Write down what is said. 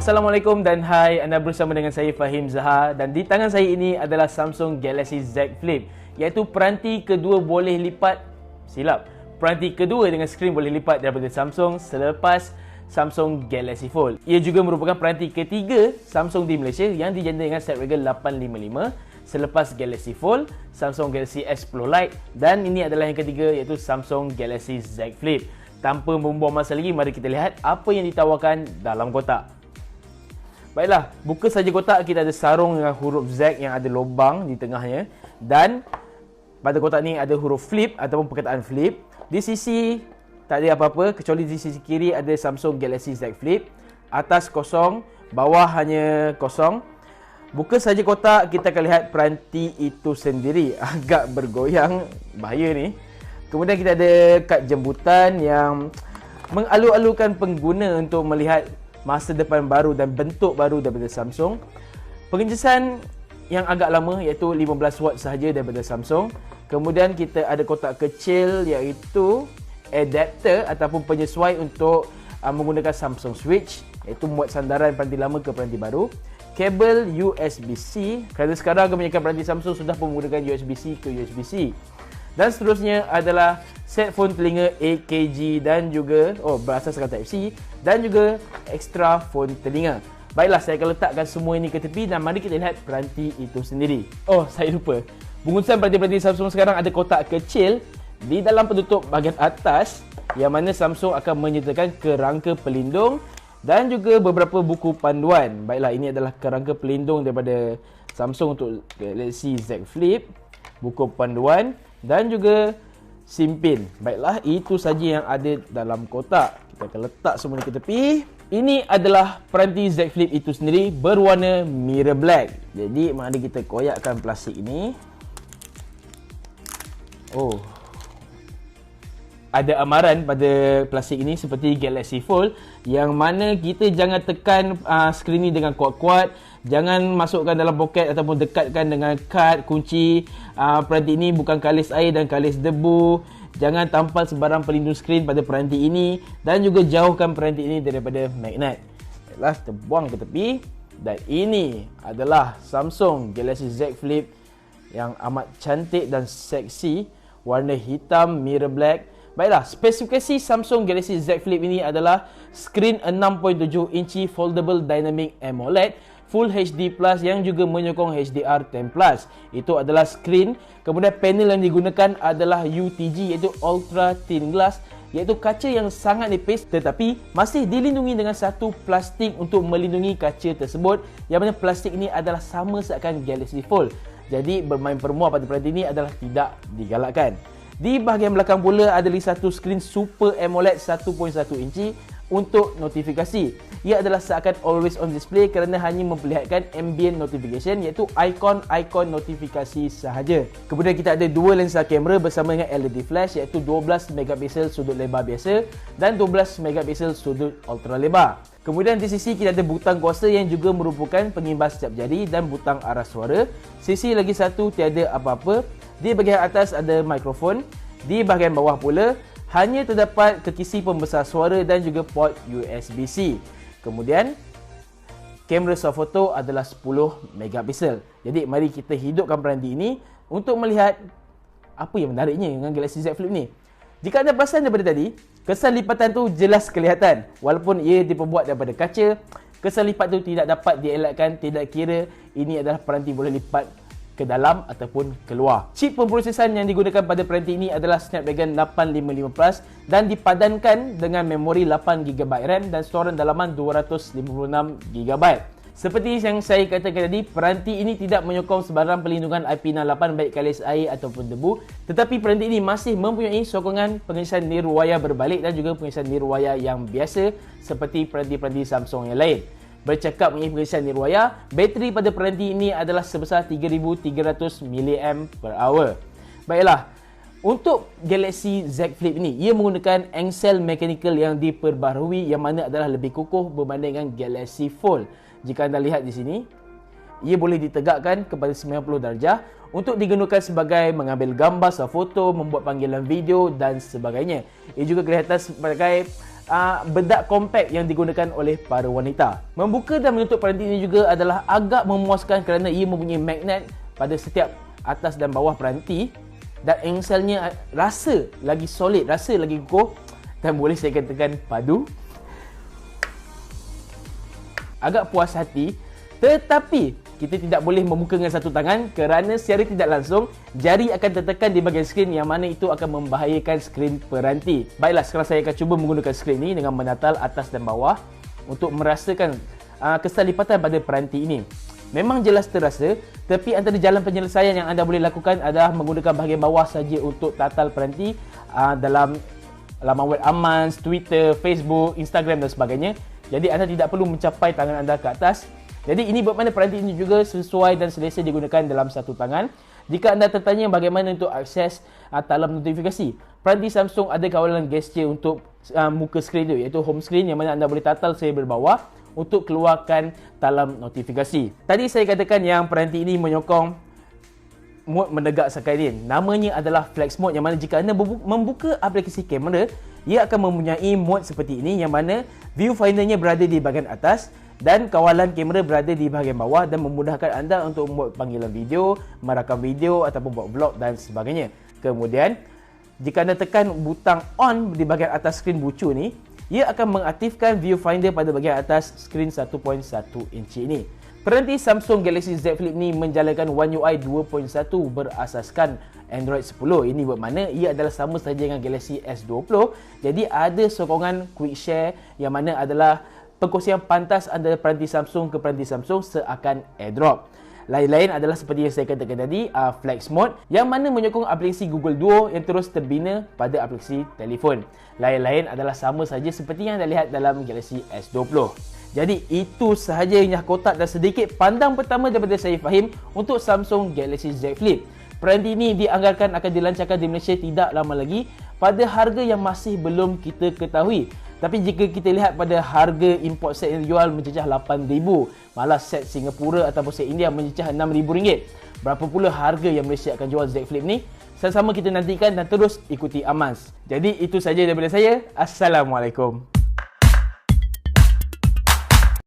Assalamualaikum dan hai, anda bersama dengan saya Fahim Zahar dan di tangan saya ini adalah Samsung Galaxy Z Flip, iaitu peranti kedua boleh lipat, peranti kedua dengan skrin boleh lipat daripada Samsung selepas Samsung Galaxy Fold. Ia juga merupakan peranti ketiga Samsung di Malaysia yang dijana dengan Snapdragon 855 selepas Galaxy Fold, Samsung Galaxy S Pro Lite dan ini adalah yang ketiga iaitu Samsung Galaxy Z Flip. Tanpa membuang masa lagi, mari kita lihat apa yang ditawarkan dalam kotak. Baiklah, buka saja kotak, kita ada sarung dengan huruf Z yang ada lubang di tengahnya dan pada kotak ni ada huruf flip ataupun perkataan flip. Di sisi tak ada apa-apa kecuali di sisi kiri ada Samsung Galaxy Z Flip. Atas kosong, bawah hanya kosong. Buka saja kotak, kita akan lihat peranti itu sendiri. Agak bergoyang, bahaya ni. Kemudian kita ada kad jemputan yang mengalu-alukan pengguna untuk melihat masa depan baru dan bentuk baru daripada Samsung. Pengecasan yang agak lama iaitu 15 watt sahaja daripada Samsung. Kemudian kita ada kotak kecil iaitu adapter ataupun penyesuai untuk menggunakan Samsung Switch, iaitu membuat sandaran peranti lama ke peranti baru. Kabel USB-C, kerana sekarang kebanyakan peranti Samsung sudah menggunakan USB-C ke USB-C. Dan seterusnya adalah set phone telinga 8kg dan juga berasaskan Type-C dan juga extra phone telinga. Baiklah, saya akan letakkan semua ini ke tepi dan mari kita lihat peranti itu sendiri. Saya lupa. Bungkusan peranti-peranti Samsung sekarang ada kotak kecil di dalam penutup bahagian atas yang mana Samsung akan menyertakan kerangka pelindung dan juga beberapa buku panduan. Baiklah, ini adalah kerangka pelindung daripada Samsung untuk Galaxy Z Flip, buku panduan dan juga SIM pin. Baiklah, itu saja yang ada dalam kotak. Kita akan letak semua ni ke tepi. Ini adalah peranti Z Flip itu sendiri berwarna mirror black. Jadi, mari kita koyakkan plastik ini. Ada amaran pada plastik ini seperti Galaxy Fold yang mana kita jangan tekan skrin ni dengan kuat-kuat, jangan masukkan dalam poket ataupun dekatkan dengan kad, kunci. Peranti ini bukan kalis air dan kalis debu. Jangan tampal sebarang pelindung skrin pada peranti ini dan juga jauhkan peranti ini daripada magnet. Baiklah, kita buang ke tepi. Dan ini adalah Samsung Galaxy Z Flip yang amat cantik dan seksi, warna hitam mirror black. Baiklah, spesifikasi Samsung Galaxy Z Flip ini adalah skrin 6.7 inci Foldable Dynamic AMOLED Full HD Plus yang juga menyokong HDR10+. Itu adalah skrin. Kemudian panel yang digunakan adalah UTG iaitu Ultra Thin Glass, iaitu kaca yang sangat nipis tetapi masih dilindungi dengan satu plastik untuk melindungi kaca tersebut, yang mana plastik ini adalah sama seakan Galaxy Fold. Jadi bermain permuah pada peranti ini adalah tidak digalakkan. Di bahagian belakang pula ada lagi satu skrin Super AMOLED 1.1 inci untuk notifikasi. Ia adalah seakan always on display kerana hanya memperlihatkan ambient notification, iaitu ikon-ikon notifikasi sahaja. Kemudian kita ada dua lensa kamera bersama dengan LED flash, iaitu 12 megapiksel sudut lebar biasa dan 12 megapiksel sudut ultra lebar. Kemudian di sisi kita ada butang kuasa yang juga merupakan pengimbas setiap jari dan butang arah suara. Sisi lagi satu tiada apa-apa. Di bahagian atas ada mikrofon. Di bahagian bawah pula hanya terdapat kekisi pembesar suara dan juga port USB-C. Kemudian kamera swafoto adalah 10 megapiksel. Jadi mari kita hidupkan peranti ini untuk melihat apa yang menariknya dengan Galaxy Z Flip ni. Jika anda perasan daripada tadi, kesan lipatan tu jelas kelihatan. Walaupun ia diperbuat daripada kaca, kesan lipat tu tidak dapat dielakkan, tidak kira ini adalah peranti boleh lipat ke dalam ataupun keluar. Chip pemprosesan yang digunakan pada peranti ini adalah Snapdragon 855 Plus dan dipadankan dengan memori 8GB RAM dan storan dalaman 256GB. Seperti yang saya katakan tadi, peranti ini tidak menyokong sebarang perlindungan IP68 baik kalis air ataupun debu, tetapi peranti ini masih mempunyai sokongan pengecasan nirwaya berbalik dan juga pengecasan nirwaya yang biasa seperti peranti-peranti Samsung yang lain. Bercakap mengenai pengecasan nirwaya, bateri pada peranti ini adalah sebesar 3300 mAh. Baiklah, untuk Galaxy Z Flip ini, ia menggunakan engsel mechanical yang diperbaharui yang mana adalah lebih kukuh berbanding dengan Galaxy Fold. Jika anda lihat di sini, ia boleh ditegakkan kepada 90 darjah untuk digunakan sebagai mengambil gambar, swafoto, membuat panggilan video dan sebagainya. Ia juga kelihatan sebagai bedak compact yang digunakan oleh para wanita. Membuka dan menutup peranti ini juga adalah agak memuaskan kerana ia mempunyai magnet pada setiap atas dan bawah peranti dan engselnya rasa lagi solid, rasa lagi kukuh dan boleh saya katakan padu. Agak puas hati, tetapi kita tidak boleh membuka dengan satu tangan kerana secara tidak langsung jari akan tertekan di bahagian skrin yang mana itu akan membahayakan skrin peranti. Baiklah, sekarang saya akan cuba menggunakan skrin ini dengan menatal atas dan bawah untuk merasakan kesan lipatan pada peranti ini. Memang jelas terasa, tapi antara jalan penyelesaian yang anda boleh lakukan adalah menggunakan bahagian bawah saja untuk tatal peranti dalam laman web Amans, Twitter, Facebook, Instagram dan sebagainya. Jadi anda tidak perlu mencapai tangan anda ke atas. Jadi ini bermakna peranti ini juga sesuai dan selesa digunakan dalam satu tangan. Jika anda tertanya bagaimana untuk akses talam notifikasi, peranti Samsung ada kawalan gesture untuk muka skrin itu, iaitu home screen yang mana anda boleh tatal selebar bawah untuk keluarkan talam notifikasi. Tadi saya katakan yang peranti ini menyokong mode menegak sekalian. Namanya adalah Flex Mode yang mana jika anda membuka aplikasi kamera, ia akan mempunyai mode seperti ini yang mana viewfinder-nya berada di bahagian atas dan kawalan kamera berada di bahagian bawah dan memudahkan anda untuk membuat panggilan video, merakam video ataupun buat vlog dan sebagainya. Kemudian, jika anda tekan butang on di bahagian atas skrin bucu ni, ia akan mengaktifkan viewfinder pada bahagian atas skrin 1.1 inci ini. Peranti Samsung Galaxy Z Flip ni menjalankan One UI 2.1 berasaskan Android 10. Ini bermakna ia adalah sama saja dengan Galaxy S20. Jadi ada sokongan quick share yang mana adalah perkongsian pantas antara peranti Samsung ke peranti Samsung seakan AirDrop. Lain-lain adalah seperti yang saya katakan tadi, Flex Mode yang mana menyokong aplikasi Google Duo yang terus terbina pada aplikasi telefon. Lain-lain adalah sama saja seperti yang anda lihat dalam Galaxy S20. Jadi itu sahaja yang kotak dan sedikit pandang pertama daripada saya Fahim untuk Samsung Galaxy Z Flip. Peranti ini dianggarkan akan dilancarkan di Malaysia tidak lama lagi pada harga yang masih belum kita ketahui. Tapi jika kita lihat pada harga import set yang dijual mencecah RM8,000, malah set Singapura ataupun set India mencecah RM6,000. Berapa pula harga yang Malaysia akan jual Z Flip ni? Sama-sama kita nantikan dan terus ikuti Amans. Jadi itu saja daripada saya. Assalamualaikum.